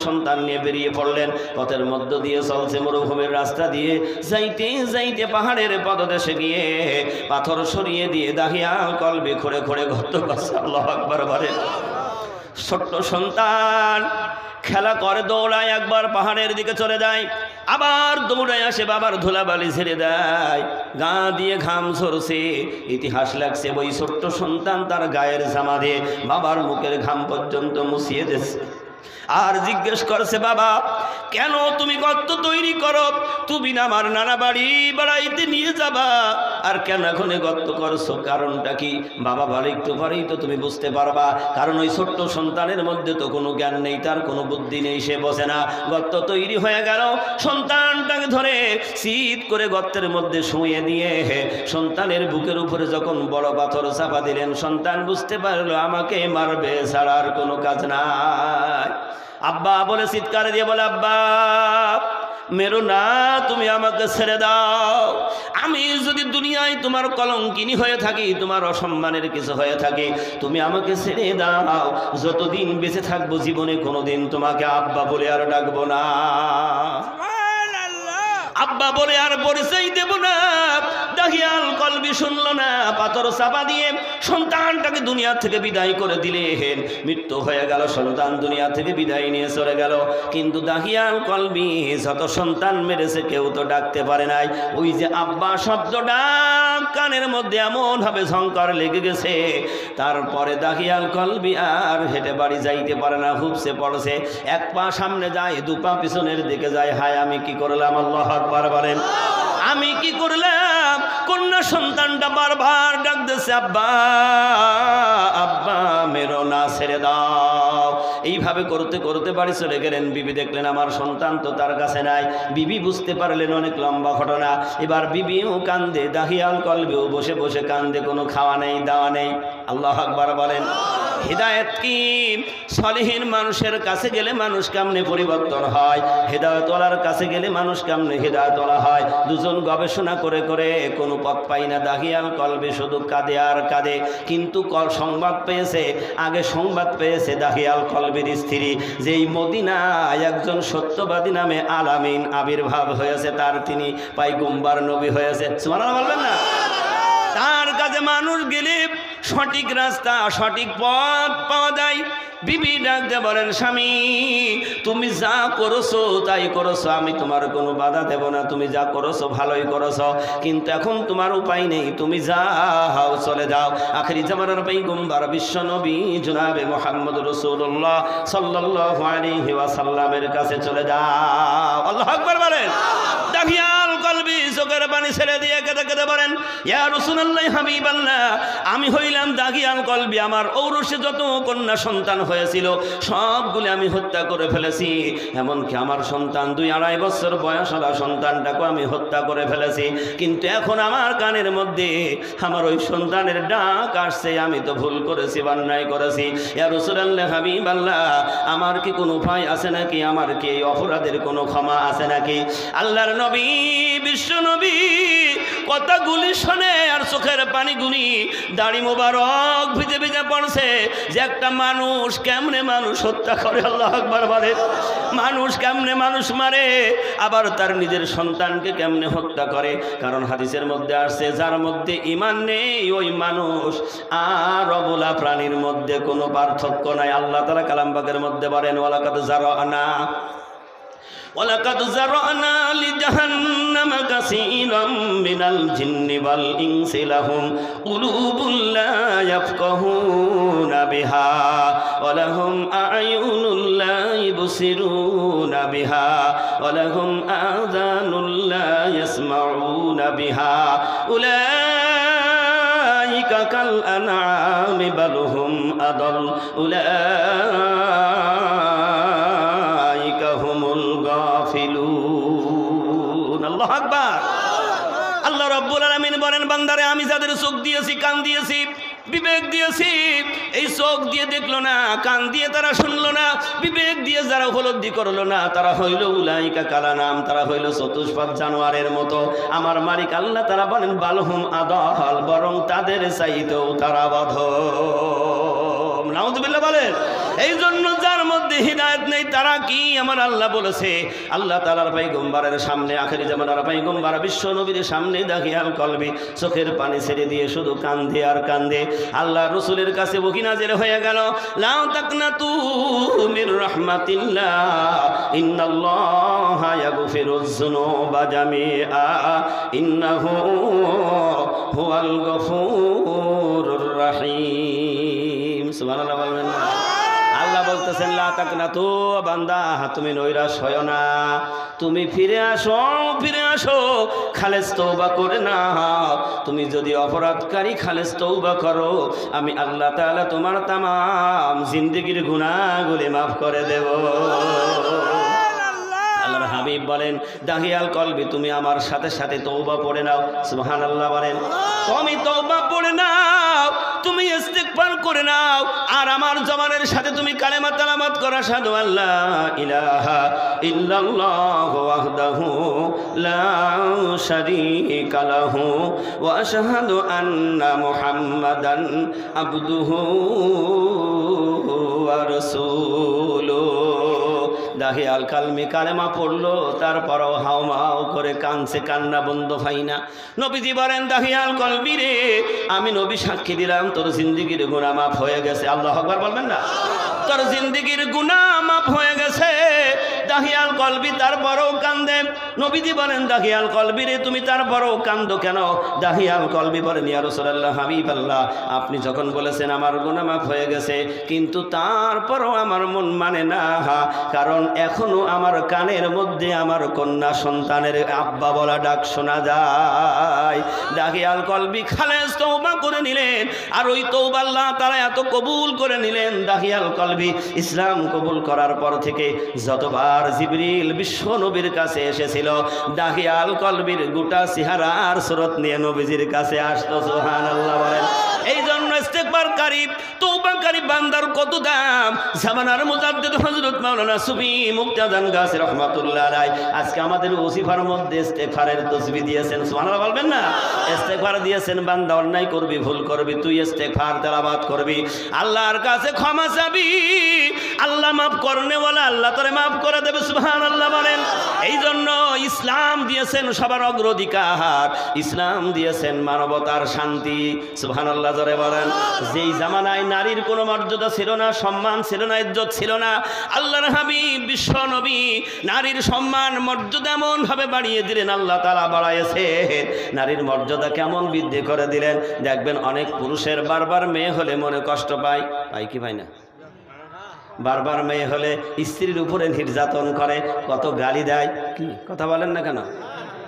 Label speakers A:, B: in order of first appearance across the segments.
A: সন্তান নিয়ে বেরিয়ে পড়লেন। পথের মধ্য দিয়ে চলছে মরুভূমির রাস্তা দিয়ে, যাইতে যাইতে পাহাড়ের পদদেশে গিয়ে পাথর সরিয়ে দিয়ে দাহিয়াল কলবি খোঁড়ে খোঁড়ে গর্ত করছে। আল্লাহু আকবার বলেন। ছোট্ট সন্তান খেলা করে, দৌড়ায়, একবার পাহাড়ের দিকে চলে যায়, আবার দৌড়ায় আসে, বাবার ধুলাবালি ছেড়ে দেয়, গা দিয়ে ঘাম ঝরছে। ইতিহাস লাগছে ওই ছোট্ট সন্তান তার গায়ের জামা দিয়ে বাবার মুখের ঘাম পর্যন্ত মুছিয়ে দিচ্ছে। আর জিজ্ঞেস করছে, বাবা কেন তুমি গর্ত তৈরি করো? তুমি না আমার নানা বাড়ি বেড়াইতে নিয়ে যাবা, আর কেন এখন গর্ত করছো? কারণটা কি? বাবা বলে, একটু পরেই তো তুমি বুঝতে পারবা। কারণ ওই ছোট্ট সন্তানের মধ্যে তো কোনো জ্ঞান নেই, তার কোনো বুদ্ধি নেই, সে বোঝে না। গর্ত তৈরি হয়ে গেল, সন্তানটাকে ধরে শীত করে গর্তের মধ্যে শুয়ে দিয়ে সন্তানের বুকের উপরে যখন বড় পাথর চাপা দিলেন, সন্তান বুঝতে পারলো আমাকে মারবে ছাড়া আর কোনো কাজ নাই। আব্বা বলে চিৎকার দিয়ে বলে, আব্বা মেরো না, তুমি আমাকে ছেড়ে দাও। আমি যদি দুনিয়ায় তোমার কলঙ্কিনী হয়ে থাকি, তোমার অসম্মানের কিছু হয়ে থাকে, তুমি আমাকে ছেড়ে দাও। যতদিন বেঁচে থাকবো জীবনে কোনোদিন তোমাকে আব্বা বলে আর ডাকবো না, আব্বা বলে আর পরিচয় দেব না। দাহিয়াল কলবি শুনলো না, পাথর চাপা দিয়ে সন্তানটাকে দুনিয়া থেকে বিদায় করে দিলেন। মৃত্যু হয়ে গেল, সন্তান দুনিয়া থেকে বিদায় নিয়ে চলে গেল। কিন্তু দাহিয়াল কলবি যত সন্তান মেরেছে কেউ তো ডাকতে পারে নাই। ওই যে আব্বা শব্দটা কানের মধ্যে এমন ভাবে ঝংকার লেগে গেছে, তারপরে দাহিয়াল কলবি আর হেঁটে বাড়ি যাইতে পারে না, হুপসে পড়ছে। এক পা সামনে যায়, দু পা পিছনের দিকে যায়। হায় আমি কি করলাম? আল্লাহু আকবার বলেন। আমি কি করলাম? কন্যা সন্তানটা বারবার ডাক দিচ্ছে, আব্বা আব্বা মেরো না, ছেড়ে দাও। এইভাবে করতে করতে বাড়ি চলে গেলেন। বিবি দেখলেন আমার সন্তান তো তার কাছে নাই। বিবি বুঝতে পারলেন অনেক লম্বা ঘটনা। এবার বিবিও কান্দে, দাহিয়াল কলবিও বসে বসে কান্দে, কোনো খাওয়া নেই, দাওয়া নেই। আল্লাহু আকবার বলেন। হিদায়াত কি? সলিহীন মানুষের কাছে গেলে মানুষ কেমনে পরিবর্তন হয়, হেদায়েতওয়ালার কাছে গেলে মানুষ কেমনে হেদায়েতওয়ালা হয়। দুজন গবেষণা করে করে কোনো পথ পাই না। দাহিয়াল কলবি শুধু কাঁদে আর কাঁদে। কিন্তু সংবাদ পেয়েছে, আগে সংবাদ পেয়েছে দাহিয়াল কলবির স্ত্রী, যে এই মদিনায় একজন সত্যবাদী নামে আলামিন আবির্ভাব হয়েছে, তার তিনি পয়গম্বর নবী হয়েছে। সুবহানাল্লাহ বলবেন না? তার কাছে মানুষ গেলে সঠিক রাস্তা, সঠিক পথ পাওয়া যায়। বিবি ডাকতে বলেন, স্বামী তুমি যা করছো তাই করছো, আমি তোমার কোনো বাধা দেব না, তুমি যা করছো ভালোই করছো, কিন্তু এখন তোমার উপায় নেই, তুমি যাও, চলে যাও। আখিরি জামানার পয়গম্বর বিশ্ব নবী জনাবে মুহাম্মদ রাসূলুল্লাহ সাল্লাল্লাহু আলাইহি ওয়াসাল্লামের কাছে চলে যাও। আল্লাহু আকবার বলেন। দাহিয়াল কলবি চোখের পানি ছেড়ে দিয়ে কেঁদে কেঁদে বলেন, ইয়া রাসূলুল্লাহ হাবিবাল্লাহ, আমি হইলাম দাহিয়াল কলবি, আমার ঔরসে যত কন্যা সন্তান হয়েছিল সবগুলি আমি হত্যা করে ফেলেছি। এমনকি আমার সন্তান 2-2.5 বছর বয়সওয়ালা সন্তানটাকে আমি হত্যা করে ফেলেছি। কিন্তু এখন আমার কানের মধ্যে আমার ওই সন্তানের ডাক আসছে, আমি তো ভুল করেছি, অন্যায় করেছি। ইয়া রাসূলুল্লাহ হাবিবাল্লাহ, আমার কি কোনো উপায় আছে নাকি? আমার কি এই অপরাধের কোনো ক্ষমা আছে নাকি? আল্লাহর নবী বিশ্ব নবী কথাগুলি শোনে আর চোখের পানিগুলি দাড়ি মোবারক ভিজে ভিজে পড়ছে, যে একটা মানুষ কেমনে মানুষ হত্যা করে। আল্লাহু আকবার বলে। মানুষ কেমনে মানুষ মারে, আবার তার নিজের সন্তানকে কেমনে হত্যা করে। কারণ হাদিসের মধ্যে আসছে, যার মধ্যে ঈমান নেই ওই মানুষ আর অবলা প্রাণীর মধ্যে কোনো পার্থক্য নাই। আল্লাহ তাআলা কালাম পাকের মধ্যে বলেন, ওয়ালাকাদ যারানা লিজাহান্নামা কাসীরাম মিনাল জিন্নি ওয়াল ইনসি লাহুম কুলুবুন লা ইয়াফকাহুনা বিহা ওয়া লাহুম আ'য়ুনুন লা ইবসিরুনা বিহা ওয়া লাহুম আযানুন লা ইয়াসমাউনা বিহা উলাইকা কাল আনআমি বাল হুম আদাল উলাইকা হুমুল গাফিলুন। আল্লাহু আকবার। আল্লাহ রাব্বুল আলামিন বলেন, বান্দারে আমি যাদের চোখ দিয়েছি, কান দিয়েছি, বিবেক দিয়েছি, এই চোখ দিয়ে দেখলো না, কান দিয়ে তারা শুনলো না, বিবেক দিয়ে যারা উপলব্ধি করলো না, তারা হইল উলাইকা কালানাম, তারা হইল চতুষ্পাদ জানোয়ারের মতো। আমার মালিক আল্লাহ তারা বলেন, বালহুম আদাল, বরং তাদের চাইতেও তারা বধ। নাউযুবিল্লাহ বলেন। এই জন্য যার মধ্যে হিদায়াত নেই তারা কি আমার আল্লাহ বলেছে। আল্লাহ তাআলার পয়গম্বরের সামনে আখেরি জামানার পয়গম্বর বিশ্ব নবীর সামনে দাহিয়াল কলবি চোখের পানি ছেড়ে দিয়ে শুধু কান্দে আর কান্দে। আল্লাহ রাসূলের কাছে ওহী নাযিল হয়ে গেল, লা তাকনাতু মির রাহমাতিল্লাহ ইন্নাল্লাহা ইয়াগফিরুয যুনুবা জামিআ ইন্নাহু হুয়াল গফুরুর রাহিম। সুবহানাল্লাহ বলবেন না? আল্লাহ বলতেছেন, লা তাকনাতু বান্দা, তুমি নৈরাশ হয় না, তুমি ফিরে আসো, খালেস তওবা করে নাও। তুমি যদি অপরাধকারী খালেস তওবা করো, আমি আল্লাহ তাআলা তোমার তামাম জিন্দেগির গুনাহগুলি মাফ করে দেব। আল্লাহর হাবিব বলেন, দাহিয়াল কলবি তুমি আমার সাথে সাথে তওবা পড়ে নাও। সুবহানাল্লাহ বলেন। তুমি তওবা পড়ে নাও, তুমি ইস্তিগফার করে নাও, আর আমার জবানের সাথে তুমি কালেমা তেলাওয়াত করো, আশহাদু আল্লা ইলাহা ইল্লাল্লাহু ওয়াহদাহু লা শারীকা লাহু ওয়া আশহাদু আন্না মুহাম্মাদান আবদুহু ওয়া রাসূলুহু। দাহিয়াল কালমি কালেমা পড়লো, তারপরও হাওমাও করে কানছে, কান্না বন্ধ হয় না। নবীজি বলেন, দাহিয়াল কলবি রে, আমি নবী সাক্ষী দিলাম তোর জিন্দেগির গুনাহ মাফ হয়ে গেছে। আল্লাহু আকবার বলবেন না? তোর জিন্দেগির গুনাহ মাফ হয়ে গেছে। দাহিয়াল কলবি তারপরও কান্দে। নবীজি বলেন, দাহিয়াল কলবি রে, তুমি তারপরও কান্দো কেন? দাহিয়াল কলবি বলেন, ইয়া রাসূলুল্লাহ, হাবিবাল্লাহ, আপনি যখন বলেছেন আমার গুনাহ মাফ হয়ে গেছে, কিন্তু তারপরও আমার মন মানে না, কারণ এখনো আমার কানের মধ্যে আমার কন্যা সন্তানের আব্বা বলা ডাক শোনা যায়। দাহিয়াল কলবি খালেস তওবা করে নিলেন, আর ওই তওবা আল্লাহ তাআলা এত কবুল করে নিলেন। দাহিয়াল কলবি ইসলাম কবুল করার পর থেকে যতবার জিবরিল বিশ্ব নবীর কাছে এসেছিল, দাহিয়াল কলবির গোটা চেহারার সুরত নিয়ে নবীজির কাছে আসতো। সুবহানাল্লাহ বলেন। এই জন্য ইস্তেগফারকারী তওবাকারী বান্দার কত দাম। জামানার মুজাদ্দিদ হযরত মাওলানা সুফি মুক্তাদান গাছী রাহমাতুল্লাহ আলাইহি আজকে আমাদের ওসিফার মধ্যে ইস্তেগফারের তাসবিহ দিয়েছেন। সুবহানাল্লাহ বলবেন না? ইস্তেগফার দিয়েছেন, বান্দা অন্যায় করবি, ভুল করবি, তুই ইস্তেগফার তেলাওয়াত করবি, আল্লাহর কাছে ক্ষমা চাবি, আল্লাহ মাফ করনেওয়ালা, আল্লাহ তোরে মাফ করে দেবে। সুবহানাল্লাহ বলেন। এই জন্য ইসলাম দিয়েছেন সবার অগ্রাধিকার, ইসলাম দিয়েছেন মানবতার শান্তি। সুবহানাল্লাহ জোরে বলেন। যেই জামানায় নারীর কোনো মর্যাদা ছিল না, সম্মান ছিল না, ইজ্জত ছিল না, আল্লাহর হাবিব বিশ্ব নবী নারীর সম্মান মর্যাদা এমন ভাবে বাড়িয়ে দিলেন, আল্লাহ তাআলা বাড়াইছে, নারীর মর্যাদা কেমন বৃদ্ধি করে দিলেন। দেখবেন অনেক পুরুষের বারবার মেয়ে হলে মনে কষ্ট পায়, পায় কি পায় না? বারবার মেয়ে হলে স্ত্রীর উপরে নির্যাতন করে, কত গালি দেয়। কি কথা বলেন না কেন?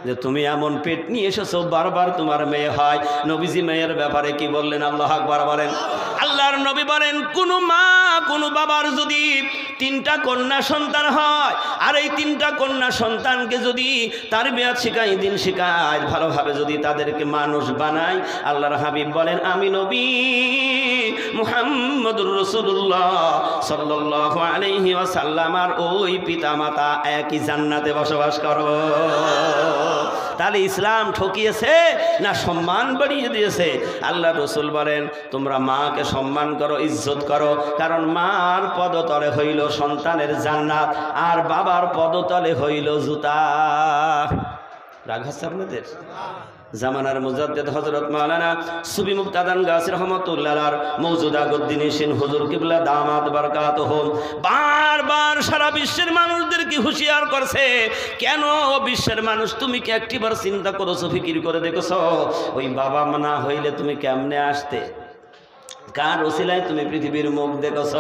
A: যে তুমি এমন পেট নিয়ে এসেছো, বারবার তোমার মেয়ে হয়। নবীজি মেয়ের ব্যাপারে কি বললেন? আল্লাহু আকবার বলেন। আল্লাহর নবী বলেন, কোন মা কোন বাবার যদি 3টা কন্যা সন্তান হয়, আর এই 3টা কন্যা সন্তানকে যদি তারবিয়াত শিখায়, দিন শিখায়, ভালোভাবে যদি তাদেরকে মানুষ বানায়, আল্লাহর হাবিব বলেন, আমি নবী মুহাম্মদুর রাসূলুল্লাহ সাল্লাল্লাহু আলাইহি ওয়াসাল্লাম আর ওই পিতামাতা একই জান্নাতে বসবাস করো। তাহলে ইসলাম ঠকিয়েছে না সম্মান বাড়িয়ে দিয়েছে? আল্লাহ রসুল বলেন, তোমরা মাকে সম্মান করো, ইজ্জত করো, কারণ মার পদতলে হইল সন্তানের জান্নাত, আর বাবার পদতলে হইল জুতা। রাগ হচ্ছে আপনাদের? জামানার মুজাদ্দিদ হযরত মাওলানা সুফি মুক্তাদান গাছী রাহমাতুল্লাহ আলাইহির মওজুদা গদ্দিনিশিন হুজুর কিবলা দামাত বারাকাতুহুম বারবার সারা বিশ্বের মানুষদেরকে হুঁশিয়ার করছে, কেন বিশ্বের মানুষ তুমি কি একটিবার চিন্তা করেছো, ফিকির করে দেখেছো, ওই বাবা মা না হইলে তুমি কেমনে আসতে? কার ওসিলায় তুমি পৃথিবীর মুখ দেখেছ?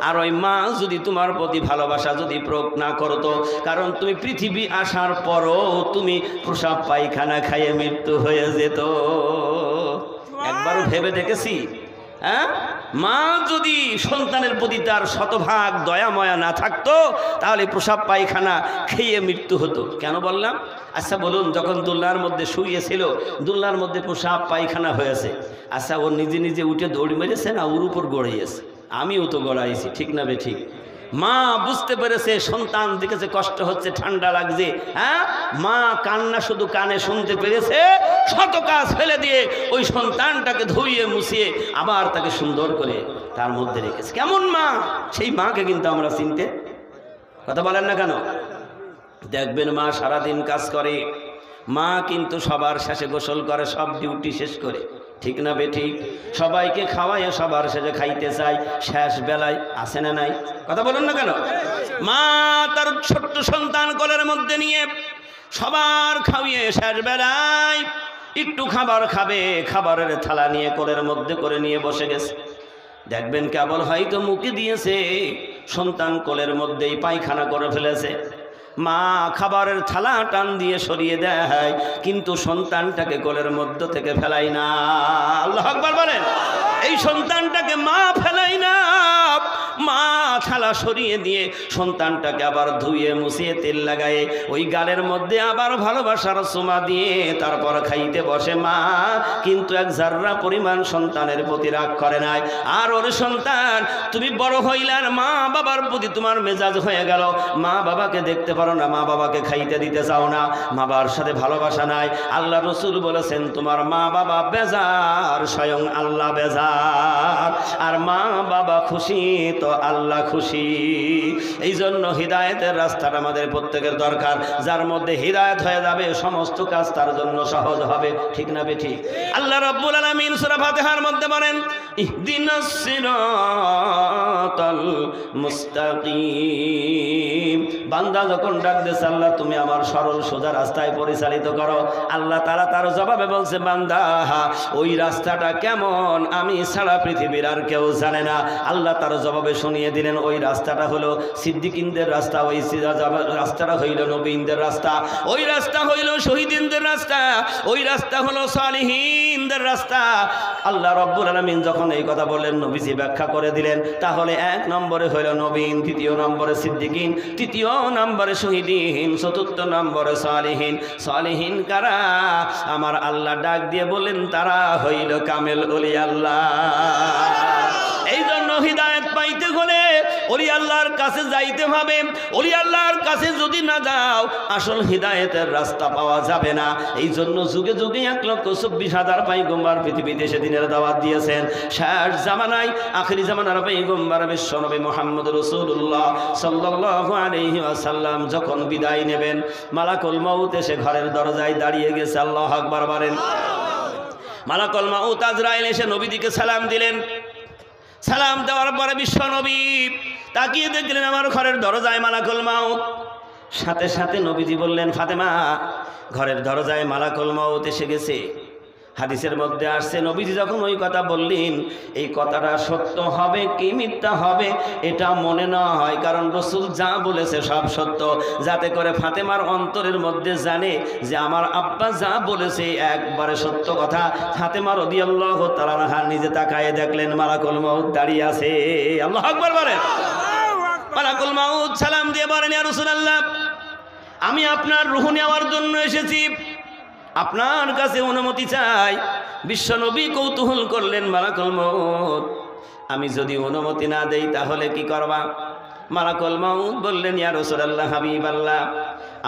A: আর ওই মা যদি তোমার প্রতি ভালোবাসা যদি প্রয়োগ না করতো, কারণ তুমি পৃথিবী আসার পরও তুমি প্রসাব পায়খানা খাইয়ে মৃত্যু হয়ে যেত। একবারও ভেবে দেখেছি? হ্যাঁ, মা যদি সন্তানের প্রতি তার শতভাগ দয়া ময়া না থাকতো, তাহলে প্রসাব পায়খানা খেয়ে মৃত্যু হতো। কেন বললাম? আচ্ছা বলুন, যখন দোলনার মধ্যে শুয়েছিল, দোলনার মধ্যে প্রসাব পায়খানা হয়েছে, আচ্ছা ও নিজে নিজে উঠে দৌড় মেরেছে না ওর উপর গড়াইয়েছে? আমিও তো গড়াইছি, ঠিক না বে ঠিক? মা বুঝতে পেরেছে সন্তান দেখেছে কষ্ট হচ্ছে, ঠান্ডা লাগছে, হ্যাঁ, মা কান্না শুধু কানে শুনতে পেরেছে, শত কাজ ফেলে দিয়ে ওই সন্তানটাকে ধুইয়ে মুছিয়ে আবার তাকে সুন্দর করে তার মধ্যে রেখেছে। কেমন মা? সেই মাকে কিন্তু আমরা চিনতে, কথা বলেন না কেন? দেখবেন মা সারাদিন কাজ করে, মা কিন্তু সবার শেষে গোসল করে, সব ডিউটি শেষ করে, ঠিক না বেঠিক? সবাইকে খাওয়ায়, সবার শেষে খাইতে চায়, শেষ বেলায় আসে না নাই? কথা বলেন না কেন? মা তার ছোট্ট সন্তান কোলের মধ্যে নিয়ে সবার খাওয়িয়ে শেষ বেলায় একটু খাবার খাবে, খাবারের থালা নিয়ে কোলের মধ্যে করে নিয়ে বসে গেছে। দেখবেন কেবল হয়তো মুখে দিয়েছে, সন্তান কোলের মধ্যেই পায়খানা করে ফেলেছে। মা খাবারের থালা টান দিয়ে সরিয়ে দেয়, কিন্তু সন্তানটাকে কোলের মধ্য থেকে ফেলাই না। আল্লাহু আকবার বলেন। এই সন্তানটাকে মা ফেলাই না, মা থালা সরিয়ে দিয়ে সন্তানটাকে আবার ধুয়ে মুছিয়ে তেল লাগায়ে ওই গালের মধ্যে আবার ভালোবাসার চুমা দিয়ে তারপর খাইতে বসে মা, কিন্তু এক জাররা পরিমাণ সন্তানের প্রতি রাগ করে নাই। আর ওর সন্তান, তুমি বড় হইলার, মা বাবার প্রতি তোমার মেজাজ হয়ে গেল, মা বাবাকে দেখতে পারো না, মা বাবাকে খাইতে দিতে চাও না, মা বাবার সাথে ভালোবাসা নাই। আল্লাহ রসুল বলেছেন, তোমার মা বাবা বেজার, স্বয়ং আল্লাহ বেজার, আর মা বাবা খুশি তো আল্লাহ খুশি। এই জন্য হিদায়েতের রাস্তাটা আমাদের প্রত্যেকের দরকার। যার মধ্যে হিদায়েত হয়ে যাবে, সমস্ত কাজ তার জন্য সহজ হবে, ঠিক না বেঠিক? আল্লাহ রাব্বুল আলামিন সূরা ফাতিহার মধ্যে বলেন, ইহদিনাস সিরাতাল মুস্তাকিম। বান্দা যখন ডাক দিয়েছে, আল্লাহ তুমি আমার সরল সোজা রাস্তায় পরিচালিত করো, আল্লাহ তাআলা তার জবাবে বলছে, বান্দা ওই রাস্তাটা কেমন আমি ছাড়া পৃথিবীর আর কেউ জানে না। আল্লাহ তার জবাবে শুনিয়ে দিলেন, ওই রাস্তাটা হলো সিদ্দিকিনদের রাস্তা, ওই রাস্তাটা হইল নবীনদের রাস্তা, ওই রাস্তা হইল শহীদিনদের রাস্তা, ওই রাস্তা হলো সালিহিনদের রাস্তা। আল্লাহ রাব্বুল আলামিন যখন এই কথা বললেন, নবীজি ব্যাখ্যা করে দিলেন, তাহলে এক নম্বরে হইল নবীন, দ্বিতীয় নম্বরে সিদ্দিকিন, তৃতীয় নম্বরে শহীদিন, চতুর্থ নম্বরে সালিহিন। সালিহিন কারা? আমার আল্লাহ ডাক দিয়ে বলেন, তারা হইল কামেল ওলি আল্লাহ। এই জন্য হিদায়েত পাইতে হলে ওলি আল্লাহর কাছে যাইতে হবে। ওলি আল্লাহর কাছে যদি না যাও, আসল হিদায়েতের রাস্তা পাওয়া যাবে না। এই জন্য যুগে যুগে 1,24,000 পয়গম্বর পৃথিবীতে সেদিনের দাওয়াত দিয়েছেন। শেষ জামানায় আখিরি জামানার পয়গম্বর বিশ্বনবী মুহাম্মদ রাসূলুল্লাহ সাল্লাল্লাহু আলাইহি ওয়াসাল্লাম যখন বিদায় নেবেন, মালাকুল মউত এসে ঘরের দরজায় দাঁড়িয়ে গেছে। আল্লাহু আকবার বলেন। মালাকুল মউত আজরাইল এসে নবীজিকে সালাম দিলেন। সালাম দেওয়ার পরে বিশ্ব নবী তাকিয়ে দেখলেন আমার ঘরের দরজায় মালাকুল মউত। সাথে সাথে নবীজি বললেন, ফাতেমা, ঘরের দরজায় মালাকুল মউত এসে গেছে। হাদিসের মধ্যে আসছে, নবীজি যখন ওই কথা বললেন, এই কথাটা সত্য হবে কি মিথ্যা হবে এটা মনে না হয়, কারণ রসুল যা বলেছে সব সত্য, যাতে করে ফাতেমার অন্তরের মধ্যে জানে যে আমার আব্বা যা বলেছে একবারে সত্য কথা। ফাতেমা রাদিয়াল্লাহু তাআলা আনহা নিজে তাকায়ে দেখলেন মালাকুল মউত দাঁড়িয়ে আছে। আল্লাহু আকবার বলেন। মালাকুল মউত সালাম দিয়ে বলেন, ইয়া রাসূলুল্লাহ, আমি আপনার রূহ নেওয়ার জন্য এসেছি, আপনার কাছে অনুমতি চাই। বিশ্বনবী কৌতূহল করলেন, মালাকুল মউত, আমি যদি অনুমতি না দেই তাহলে কি করবা? মালাকুল মউত বললেন, ইয়া রাসূলুল্লাহ, হাবিবাল্লাহ,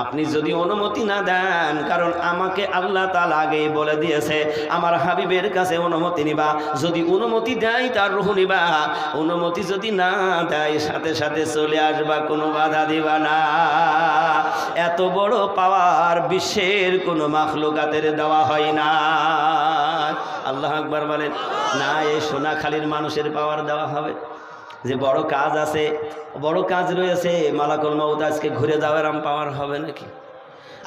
A: আপনি যদি অনুমতি না দেন, কারণ আমাকে আল্লাহ তাআলা আগেই বলে দিয়েছে আমার হাবিবের কাছে অনুমতি নিবা, যদি অনুমতি দেয় তার রূহ নিবা, অনুমতি যদি না দেয় সাথে সাথে চলে আসবা, কোনো বাধা দিবা না। এত বড় পাওয়ার বিশ্বের কোনো মাখলুকাতের দেওয়া হয় না। আল্লাহু আকবার বলেন। না, এই সোনাখালীর মানুষের পাওয়ার দেওয়া হবে? যে বড় কাজ আছে, বড় কাজ রয়েছে, মালাকুল মউত আজকে ঘুরে যাওয়ার পাওয়ার হবে নাকি?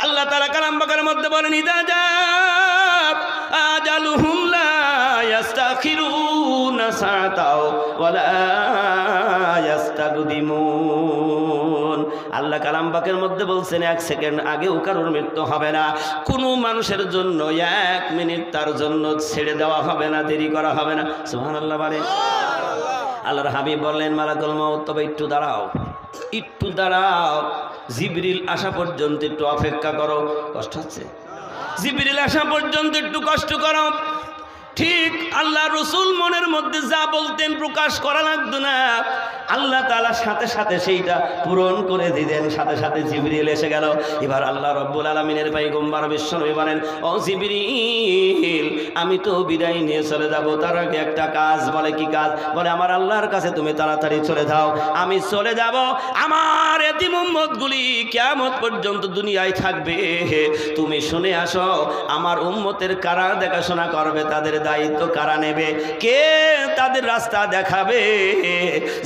A: আল্লাহ তাআলা কালাম পাকের মধ্যে বলেন, ইদা জা আজালুহুম লা ইস্তাখিরুনা সাআতাও ওয়া লা ইস্তাকদিমুন। আল্লাহ কালাম পাকের মধ্যে বলছেন, 1 সেকেন্ড আগেও কারোর মৃত্যু হবে না। কোনো মানুষের জন্য 1 মিনিট তার জন্য ছেড়ে দেওয়া হবে না, দেরি করা হবে না। সুবহানাল্লাহ বলেন। আল্লাহর হাবিব বললেন, মালাকুল মউত, তবে একটু দাঁড়াও, একটু দাঁড়াও, জিবরিল আসা পর্যন্ত একটু অপেক্ষা করো। কষ্ট হচ্ছে? জিবরিল আসা পর্যন্ত একটু কষ্ট করো। ঠিক আল্লাহ রসুল মনের মধ্যে যা বলতেন প্রকাশ করা লাগতো না। আল্লাহ তাআলা সাথে সাথে সেইটা পূরণ করে দিলেন। সাথে সাথে জিবরিল এসে গেল। এবার আল্লাহ রব্বুল আলামিনের পয়গম্বর বিশ্বনবী বলেন, ও জিবরিল, আমি তো বিদায় নিয়ে চলে যাব, তার আগে একটা কাজ। বলে কি কাজ? বলে আমার আল্লাহর কাছে তুমি তাড়াতাড়ি চলে যাও, আমি চলে যাব। আমার এতিম উম্মতগুলি কিয়ামত পর্যন্ত দুনিয়ায় থাকবে, তুমি শুনে আসো আমার উম্মতের কারা দেখাশোনা করবে, তাদের দায়িত্ব কারা নেবে, কে তাদের রাস্তা দেখাবে।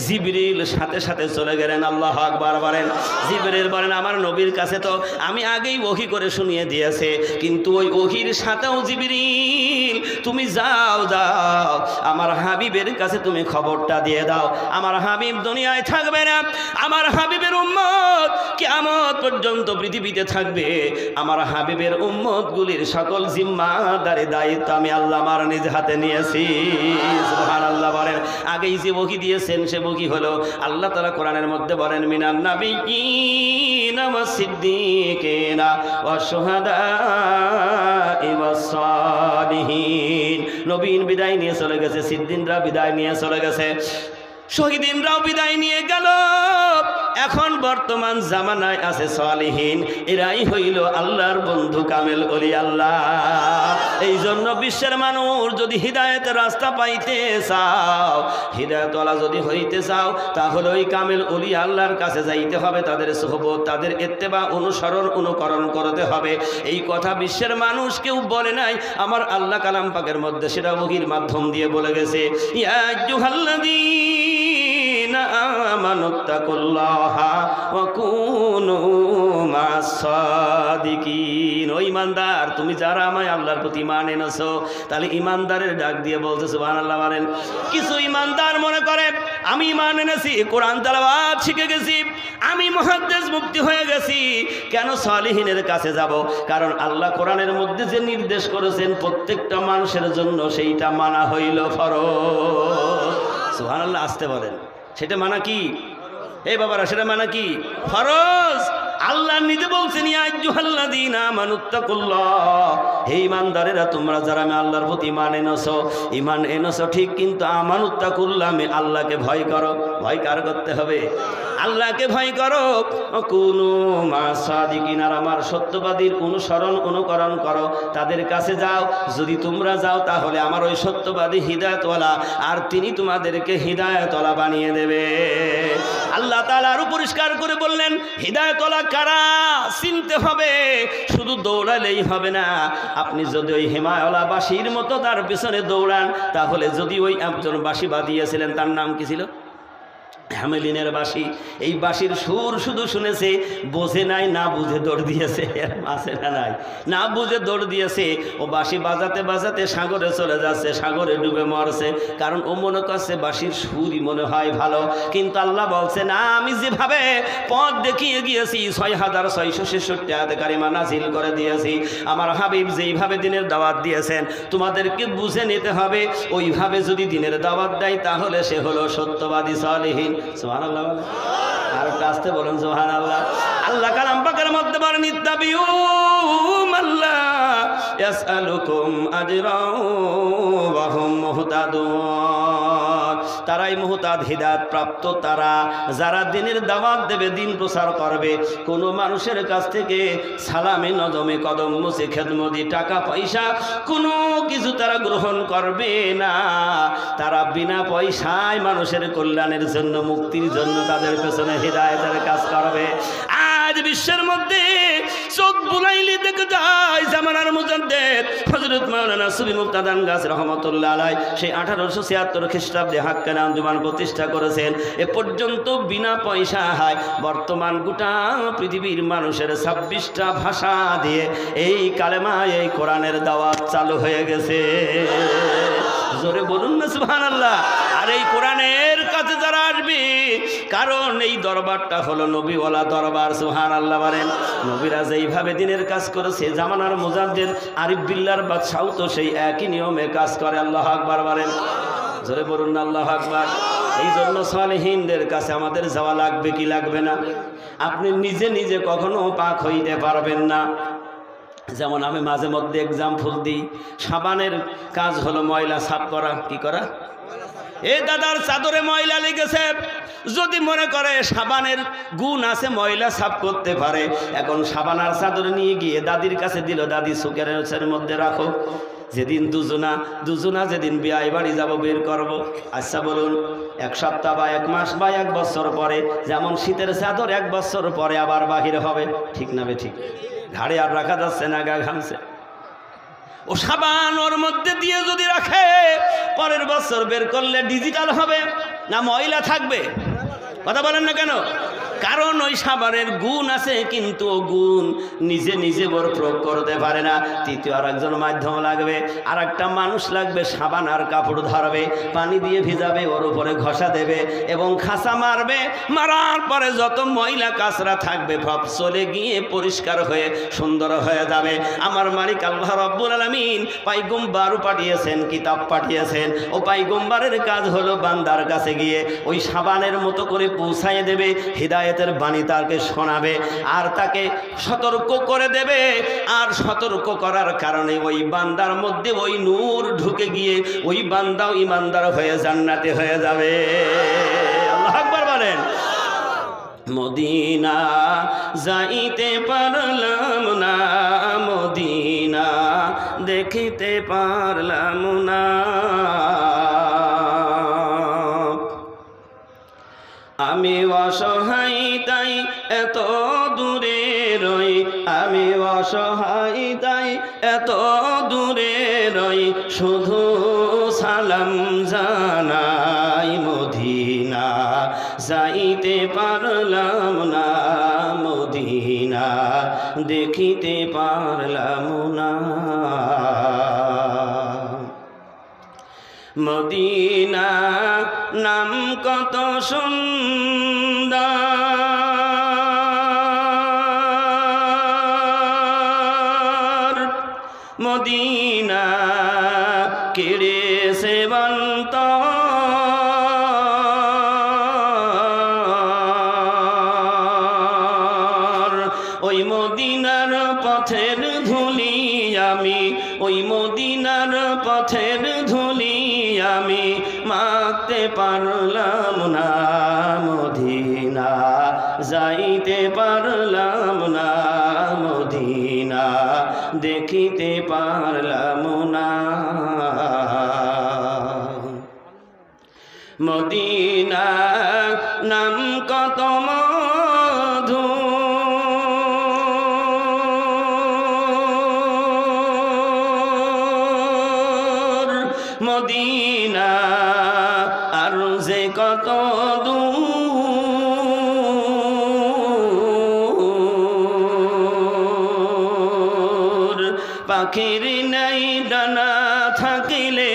A: জিবরিল সাথে সাথে চলে গেলেন। আল্লাহু আকবার বলেন। জিবরিল বলেন, আমার নবীর কাছে তো আমি আগেই ওহী করে শুনিয়ে দিয়েছে, কিন্তু ওই ওহীর সাথেও জিবরিল তুমি যাও যাও আমার হাবিবের কাছে তুমি খবরটা দিয়ে দাও, আমার হাবিব দুনিয়ায় থাকবে না, আমার হাবিবের উম্মত কিয়ামত পর্যন্ত পৃথিবীতে থাকবে, আমার হাবিবের উম্মতগুলির সকল জিম্মাদারি দায়িত্ব আমি আল্লাহ আমার নিজ হাতে নিয়েছি। সুবহানাল্লাহ বলেন। আগেই যে ওহী দিয়েছেন সে ওহী হলো আল্লাহ তাআলা কোরআনের মধ্যে বলেন, মিনান নাবিয়্যিনা ওয়াস সিদ্দীকিনা ওয়াশ শুহাদাই ওয়াস সালিহিন। নবীন বিদায় নিয়ে চলে গেছে, সিদ্দিকরা বিদায় নিয়ে চলে গেছে, শহীদিনরাও বিদায় নিয়ে গেল। এখন বর্তমান জামানায় আছে সালিহিন, এরাই হইল আল্লাহর বন্ধু কামেল ওলি আল্লাহ। এই জন্য বিশ্বের মানুষ যদি হিদায়েতের রাস্তা পাইতে চাও, হিদায়েতওয়ালা যদি হইতে চাও, তাহলে ওই কামেল ওলি আল্লাহর কাছে যাইতে হবে, তাদের সোহবত, তাদের ইত্তেবা, অনুসরণ, অনুকরণ করতে হবে। এই কথা বিশ্বের মানুষ কেউ বলে নাই, আমার আল্লাহ কালাম পাকের মধ্যে সেটা ওহীর মাধ্যম দিয়ে বলে গেছে। ইয়া আইয়ুহাল্লাযীনা আমানুত্তাকুল্লাহা ওয়া কুনু মা'আস সাদিকিন। ও ঈমানদার, তুমি যারা আমায় আল্লাহর প্রতি ঈমান এনেছো, তাহলে ঈমানদারের ডাক দিয়ে বলতে সুবহানাল্লাহ বলেন। কিছু ঈমানদার মনে করে আমি ঈমান এনেছি, কোরআন তেলাওয়াত শিখে গেছি, আমি মুহাদ্দিস মুফতি হয়ে গেছি, কেন সালিহিনের কাছে যাব? কারণ আল্লাহ কোরআনের মধ্যে যে নির্দেশ করেছেন প্রত্যেকটা মানুষের জন্য, সেইটা মানা হইল ফরজ। সুবহানাল্লাহ আসতে বলেন। সেটা মানা কি? এই বাবারা, সেটা মানা কি? ফরজ। আল্লাহ নিজে বলছেন, ইয়া আইয়ুহাল্লাযীনা আমানুত্তাকুল্লাহ, হে ঈমানদারেরা, তোমরা যারা আমি আল্লাহর প্রতি ঈমান এনেছো ঠিক, কিন্তু আমানুত্তাকুল্লাহ, আমি আল্লাহকে ভয় করো। ভয় কার করতে হবে? আল্লাহকে ভয় করো। কুনু মা'আস সাদিকিন, আর আমার সত্যবাদীর অনুসরণ, অনুকরণ করো, তাদের কাছে যাও। যদি তোমরা যাও তাহলে আমার ওই সত্যবাদী হিদায়াতওয়ালা, আর তিনি তোমাদেরকে হিদায়াতওয়ালা বানিয়ে দেবে। আল্লাহ তাআলা আরো পরিষ্কার করে বললেন, হিদায়াতওয়ালা কারা চিনতে হবে, শুধু দৌড়ালেই হবে না। আপনি যদি ওই হিমায়লা বাসির মতো তার পেছনে দৌড়ান, তাহলে যদি ওই একজন বাঁশি বাঁধিয়েছিলেন, তার নাম কি ছিল? হ্যামেলিনের বাঁশি। এই বাঁশির সুর শুধু শুনেছে, বোঝে নাই, না বুঝে দৌড় দিয়েছে। আছে না নাই? না বুঝে দৌড় দিয়েছে। ও বাঁশি বাজাতে বাজাতে সাগরে চলে যাচ্ছে, সাগরে ডুবে মরছে, কারণ ও মনে করছে বাঁশির সুরই মনে হয় ভালো। কিন্তু আল্লাহ বলছে, না, আমি যেভাবে পথ দেখিয়ে গিয়েছি, 6666 আয়াত কারিমা নাজিল করে দিয়েছি, আমার হাবিব যেইভাবে দিনের দাওয়াত দিয়েছেন, তোমাদেরকে বুঝে নিতে হবে। ওইভাবে যদি দিনের দাওয়াত দেয়, তাহলে সে হলো সত্যবাদী সালিহিন। সুবহানাল্লাহ। আর একটু আসতে বলুন সুবহানাল্লাহ। আল্লাহ কালাম পাকের মধ্যে বলেন, ইত্তাবিউ মাল্লা ইয়াসআলুকুম আজরাও ওয়া হুম মুহতাদুন। তারাই মুহতাদ, হিদায়াত প্রাপ্ত তারা, যারা দিনের দাওয়াত দেবে, দিন প্রচার করবে, কোনো মানুষের কাছ থেকে সালামে, নজমে, কদম মুছে, খেদমতি, টাকা পয়সা কোনো কিছু তারা গ্রহণ করবে না। তারা বিনা পয়সায় মানুষের কল্যাণের জন্য, মুক্তির জন্য তাদের পেছনে হিদায়াতের কাজ করবে। আজ বিশ্বের মধ্যে চোখ বুলাইলে দেখে যায় জামানার মুজাদ্দিদ হযরত মাওলানা সুফি মুক্তাদান গাছ রহমাতুল্লাহ আলাইহি সেই 1876 খ্রিস্টাব্দে হাক্কানি আঞ্জুমান প্রতিষ্ঠা করেছেন। এ পর্যন্ত বিনা পয়সায় বর্তমান গোটা পৃথিবীর মানুষের 26টা ভাষা দিয়ে এই কালেমা, এই কোরআনের দাওয়াত চালু হয়ে গেছে। জোরে বলুন না সুবহানাল্লাহ। আর এই কোরআনের কাছে যারা আসবে, কারণ এই দরবারটা হলো নবীওয়ালা দরবার। সুবহানাল্লাহ বলেন। নবীরা যেইভাবে দিনের কাজ করেছে, জামানার মুজাদ্দিদ আরিফ বিল্লাহর বাদশাহ তো সেই একই নিয়মে কাজ করে। আল্লাহু আকবার বলেন। জোরে বলুন না আল্লাহু আকবার। এই জন্য সালেহিনদের কাছে আমাদের যাওয়া লাগবে কি লাগবে না? আপনি নিজে নিজে কখনো পাক হইতে পারবেন না। যেমন আমি মাঝে মধ্যে এক্সাম্পল দিই, সাবানের কাজ হলো ময়লা সাফ করা। কি করা? এ দাদার চাদরে ময়লা লেগেছে, যদি মনে করে সাবানের গুণ আছে, ময়লা সাফ করতে পারে, এখন সাবান আর চাদর নিয়ে গিয়ে দাদির কাছে দিল, দাদি সুকের মধ্যে রাখো, যেদিন দুজনা যেদিন বিয়ে বাড়ি যাব বের করব। আচ্ছা বলুন, এক সপ্তাহ বা এক মাস বা এক বছর পরে, যেমন শীতের চাদর এক বছর পরে আবার বাহির হবে, ঠিক না ঠিক? ঘাড়ে আর রাখা যাচ্ছে না, গা ঘামছে। ও সাবান ওর মধ্যে দিয়ে যদি রাখে, পরের বছর বের করলে ডিজিটাল হবে না ময়লা থাকবে? কথা বলেন না কেন? কারণ ওই সাবানের গুণ আছে, কিন্তু ও গুণ নিজে নিজে ওর প্রয়োগ করতে পারে না। তৃতীয় আর একজন মাধ্যম লাগবে, আর একটা মানুষ লাগবে, সাবান আর কাপড় ধরবে, পানি দিয়ে ভিজাবে, ওর উপরে ঘষা দেবে এবং খাসা মারবে। মারার পরে যত ময়লা কাঁচরা থাকবে সব চলে গিয়ে পরিষ্কার হয়ে সুন্দর হয়ে যাবে। আমার মালিক আল্লাহ রাব্বুল আলামিন পয়গম্বরও পাঠিয়েছেন, কিতাব পাঠিয়েছেন। ও পয়গম্বরের কাজ হলো বান্দার কাছে গিয়ে ওই সাবানের মতো করে পৌঁছায় দেবে, হিদায়াতের বাণী তাকে শোনাবে আর তাকে সতর্ক করে দেবে। আর সতর্ক করার কারণে ওই বান্দার মধ্যে ওই নূর ঢুকে গিয়ে ওই বান্দাও ঈমানদার হয়ে জান্নাতে হয়ে যাবে। আল্লাহু আকবার বলেন। মদিনা যাইতে পারলাম না, মদিনা দেখিতে পারলাম না, আমি অসহায় তাই এত দূরে রই, আমি অসহায় তাই এত দূরে রই, শুধু সালাম জানাই, মদিনা যাইতে পারলাম না, মদিনা দেখিতে পারলাম না। মদিনা নাম কত সুন্দর, মদিনা কেড়েছে বন্তর, ওই মদিনার পথের ধুলি আমি, ওই মদিনার পথের ধুলি আমি মাখতে পারলাম না, মদিনা যাইতে পারলাম না, মদিনা দেখিতে পারলাম না। মদিনা নাম কত মধু, মদিনা আর যে কত দূর, পাখির নাই ডানা থাকিলে,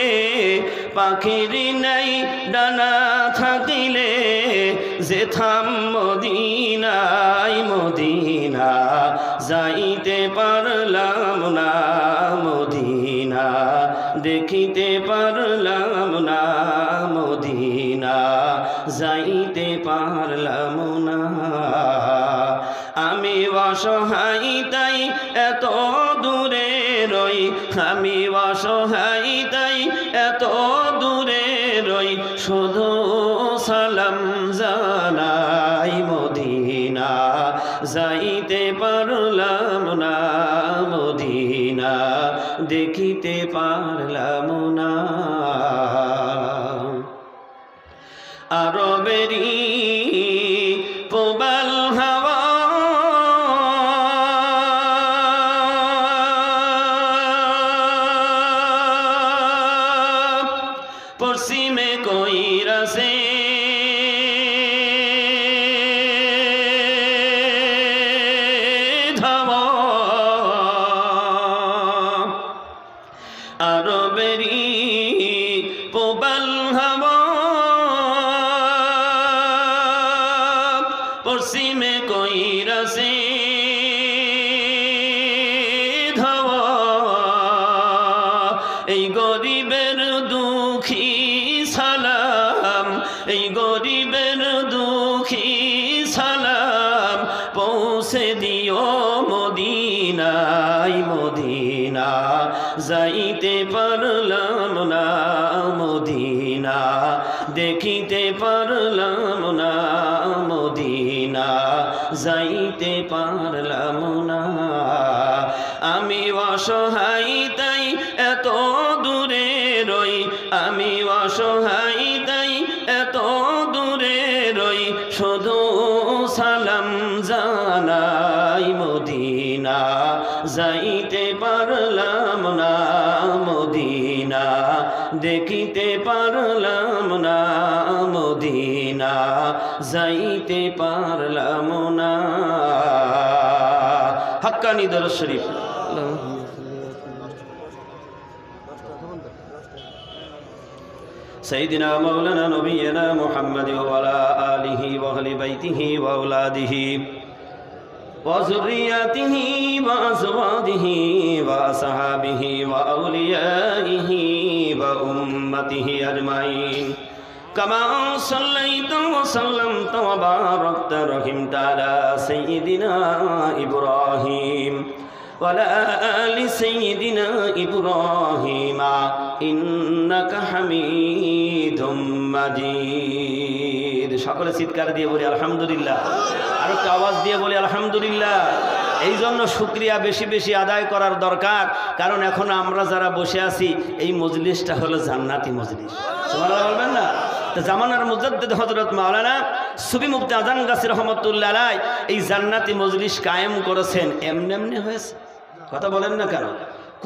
A: পাখির নাই ডানা থাকিলে, যেথাম মদিনায়, মদিনা যাইতে পারলাম না, মদিনা দেখিতে পারলাম না, মদিনা যাইতে পারলাম না। আমি অসহায় তাই এত দূরে রই, আমি অসহায় তাই এত দূরে রই, শুধু সালাম জানাই, মদিনা যাইতে পারলাম না, মদিনা দেখিতে পারলাম না। আরবেরি প্রবাল হাওয়া পশ্চিমে কইরাছে, ধাওয়া আরবেরি প্রবাল হাওয়া পশ্চিমে কইরাছে ধাওয়া, এই গরিবের দুঃখী সালাম, এই গরিবের দুঃখী সালাম পৌঁছে দিও মদিনায়, মদিনা যাইতে পারলাম না, মদিনা দেখিতে পারলাম না মদিনা যাইতে পারলাম না আমি অসহায় তাই এত দূরে রই আমি অসহায় তাই এত দূরে রই শুধু সালাম জানাই মদিনা যাইতে পারলাম না মদিনা দেখিতে পারলাম না মদিনা যাইতে পারলাম না হাক্কানি দরুদ শরীফ سيدنا مولانا نبينا محمد وعلى آله وأهل بيته وأولاده وذرياته وأزواجه وأصحابه وأوليائه وأمته أجمعين كما صليت وسلمت وباركت رحمت على سيدنا إبراهيم وعلى آل سيدنا إبراهيم إنك حميد مجيد সকলে চিৎকার দিয়ে বলি আলহামদুলিল্লাহ আর একটা আওয়াজ দিয়ে বলি আলহামদুলিল্লাহ এই জন্য শুকরিয়া বেশি বেশি আদায় করার দরকার কারণ এখন আমরা যারা বসে আছি এই মজলিসটা হলো জান্নাতি মজলিস সুবহানাল্লাহ বলবেন না তো জামানার মুজাদ্দিদ হযরত মাওলানা সুফি মুফতি আজান গাছী রহমাতুল্লাহ আলাইহি এই জান্নাতি মজলিস কায়েম করেছেন এমনি এমনি হয়েছে কথা বলেন না কেন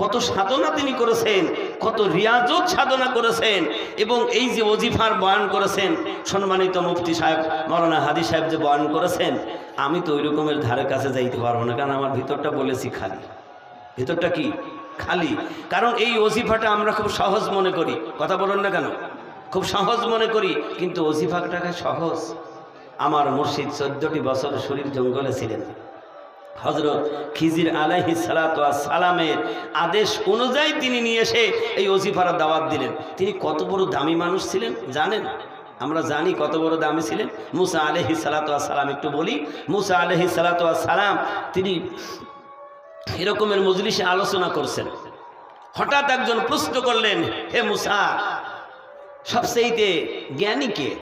A: কত সাধনা তিনি করেছেন কত রিয়াজত সাধনা করেছেন এবং এই যে ওজিফার বয়ান করেছেন সম্মানিত মুফতি সাহেব মাওলানা হাদি সাহেব যে বয়ান করেছেন আমি তো ওই রকমের ধারে কাছে যাইতে পারবো না কারণ আমার ভিতরটা বলেছি খালি ভিতরটা কি খালি কারণ এই ওজিফাটা আমরা খুব সহজ মনে করি কথা বলেন না কেন খুব সহজ মনে করি কিন্তু ওজিফাটাকে সহজ আমার মুর্শিদ 14টি বছর শরীর জঙ্গলে ছিলেন হযরত খিজির আলাইহিস সালাতু ওয়াস সালামের আদেশ অনুযায়ী তিনি নিয়ে এসে এই ওজিফার দাওয়াত দিলেন তিনি কত বড় দামি মানুষ ছিলেন জানেন আমরা জানি কত বড় দামি ছিলেন মুসা আলাইহিস সালাতু ওয়াস সালাম একটু বলি মুসা আলাইহিস সালাতু ওয়াস সালাম তিনি এরকমের মজলিসে আলোচনা করছেন হঠাৎ একজন প্রশ্ন করলেন হে মুসা সবচেয়ে জ্ঞানী কে